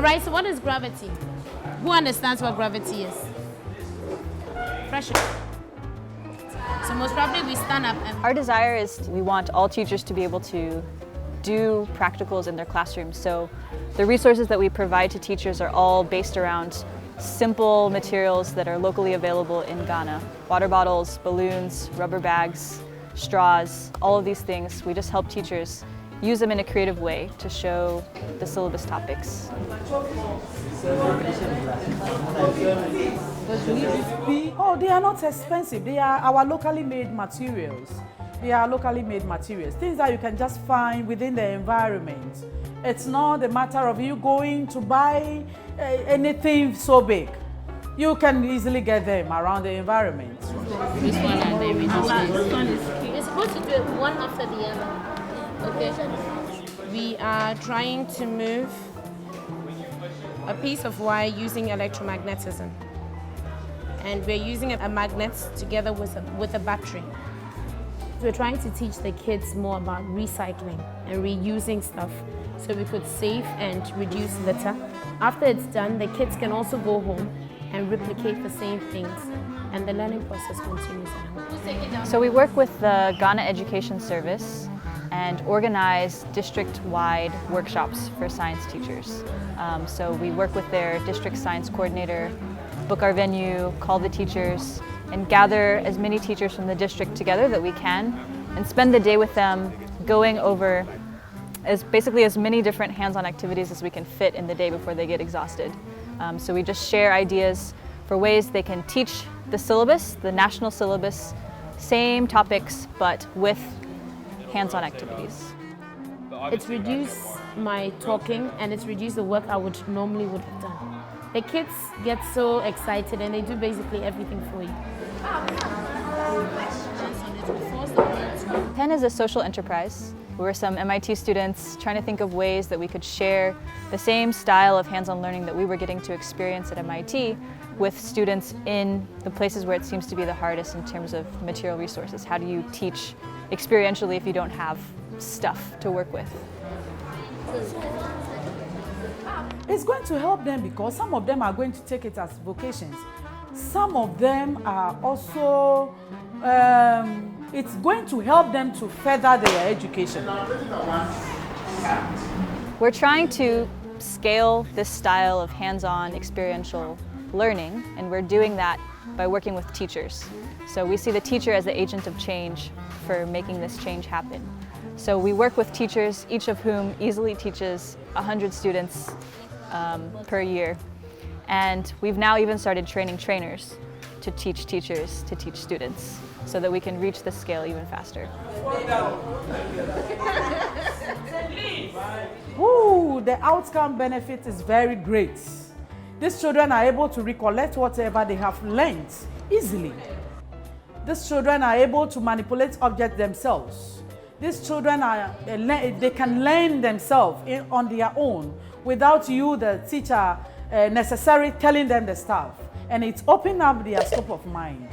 All right, so what is gravity? Who understands what gravity is? Pressure. So most probably we stand up and... Our desire is we want all teachers to be able to do practicals in their classrooms. So the resources that we provide to teachers are all based around simple materials that are locally available in Ghana. Water bottles, balloons, rubber bags, straws, all of these things. We just help teachers use them in a creative way to show the syllabus topics. Oh, they are not expensive. They are our locally made materials. They are locally made materials, things that you can just find within the environment. It's not a matter of you going to buy anything so big. You can easily get them around the environment. This one and then this one is cute. You're supposed to do it one after the other. Okay. We are trying to move a piece of wire using electromagnetism. And we're using a magnet together with a battery. We're trying to teach the kids more about recycling and reusing stuff so we could save and reduce litter. After it's done, the kids can also go home and replicate the same things, and the learning process continues at home. So we work with the Ghana Education Service and organize district-wide workshops for science teachers. So we work with their district science coordinator, book our venue, call the teachers, and gather as many teachers from the district together that we can and spend the day with them going over basically as many different hands-on activities as we can fit in the day before they get exhausted. So we just share ideas for ways they can teach the syllabus, the national syllabus, same topics, but with hands-on activities. It's reduced my talking and it's reduced the work I would normally have done. The kids get so excited and they do basically everything for you. PEN is a social enterprise. We were some MIT students trying to think of ways that we could share the same style of hands-on learning that we were getting to experience at MIT with students in the places where it seems to be the hardest in terms of material resources. How do you teach experientially if you don't have stuff to work with? It's going to help them because some of them are going to take it as vocations. Some of them are also, it's going to help them to further their education. We're trying to scale this style of hands-on experiential learning, and we're doing that by working with teachers. So we see the teacher as the agent of change for making this change happen. So we work with teachers, each of whom easily teaches 100 students per year. And we've now even started training trainers to teach teachers to teach students so that we can reach this scale even faster. Ooh, the outcome benefit is very great. These children are able to recollect whatever they have learned easily. These children are able to manipulate objects themselves. These children they can learn themselves on their own without you, the teacher, necessarily telling them the stuff. And it's opening up their scope of mind.